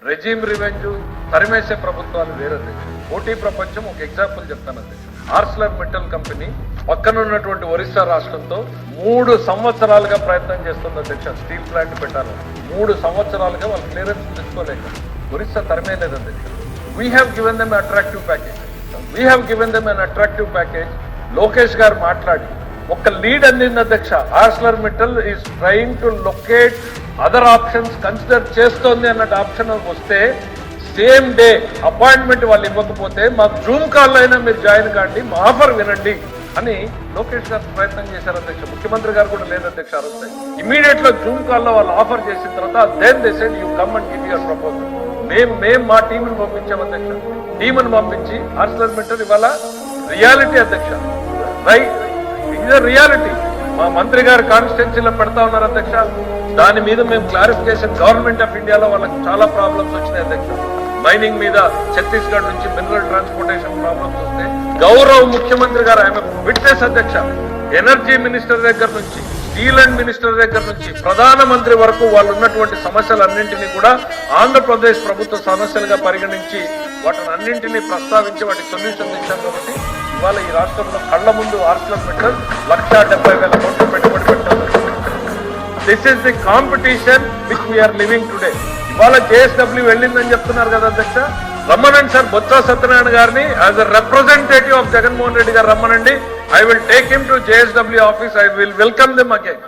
Regime revenge తరిమేసే ప్రభుత్వాలు వేరే అధ్యక్ష. పోటీ ప్రపంచం ఒక ఎగ్జాంపుల్ చెప్తాను అధ్యక్ష. ఆర్సలర్ మెటల్ కంపెనీ పక్కన ఉన్నటువంటి ఒరిస్సా రాష్ట్రంతో 3 సంవత్సరాలుగా ప్రయత్నం చేస్తుంది అధ్యక్ష. స్టీల్ ప్లాంట్ పెట్టాలని 3 సంవత్సరాలుగా వాళ్ళు క్లియరెన్స్ తెచ్చుకోలేక ఒరిస్సా తరమేలేదు అధ్యక్ష. We have given them attractive package. Lokesh గారు మాట్లాడి ఒక లీడ్ అందింది అధ్యక్ష. Arcelor metal is trying to locate other options consider చేస్తోంది అన్నట్టు ఆప్షన్ వస్తే సేమ్ డే అపాయింట్మెంట్ వాళ్ళు ఇవ్వకపోతే మాకు జూమ్ కాల్లో అయినా మీరు జాయిన్ కాండి, మా ఆఫర్ వినండి అని లోకేష్ గారు ప్రయత్నం చేశారు అధ్యక్ష. ముఖ్యమంత్రి గారు కూడా లేదు అధ్యక్ష. ఇమీడియట్ లో జూమ్ కాల్లో వాళ్ళు ఆఫర్ చేసిన తర్వాత then they said you come and give your proposal. మేము మా టీంని పంపించాం అధ్యక్ష. టీంని పంపించి ఆర్సలర్ మెటల్ ఇవాళ రియాలిటీ అధ్యక్ష. రైట్, ఇది రియాలిటీ. మా మంత్రి గారు కాన్స్టిట్యున్సీలో పెడతా ఉన్నారు అధ్యక్ష. దాని మీద మేము క్లారిఫికేషన్, గవర్నమెంట్ ఆఫ్ ఇండియాలో వాళ్ళకి చాలా ప్రాబ్లమ్స్ వచ్చినాయి అధ్యక్ష. మైనింగ్ మీద ఛత్తీస్గఢ్ నుంచి మినరల్ ట్రాన్స్పోర్టేషన్ ప్రాబ్లమ్స్ వస్తే గౌరవ ముఖ్యమంత్రి గారు ఆయన విట్నెస్ అధ్యక్ష. ఎనర్జీ మినిస్టర్ దగ్గర నుంచి, స్టీల్ అండ్ మినిస్టర్ దగ్గర నుంచి ప్రధానమంత్రి వరకు వాళ్ళు ఉన్నటువంటి సమస్యలన్నింటినీ కూడా ఆంధ్రప్రదేశ్ ప్రభుత్వ సమస్యలుగా పరిగణించి వాటిని అన్నింటినీ ప్రస్తావించి వాటి సొల్యూషన్ ఇచ్చారు. కాబట్టి ఇవాళ ఈ రాష్ట్రంలో కళ్ల ముందు ఆర్సలర్ మెటల్ 1,70,000 కోట్లు పెట్టుబడి పెట్టారు. This is the competition which we are living today. ఇవాళ జేఎస్డబ్ల్యూ వెళ్ళిందని చెప్తున్నారు కదా అధ్యక్ష. రమ్మనండి సార్ బొత్స సత్యనారాయణ గారిని as a representative of Jaganmohan Reddy garu రమ్మనండి. I will take him to JSW office. I will welcome them again.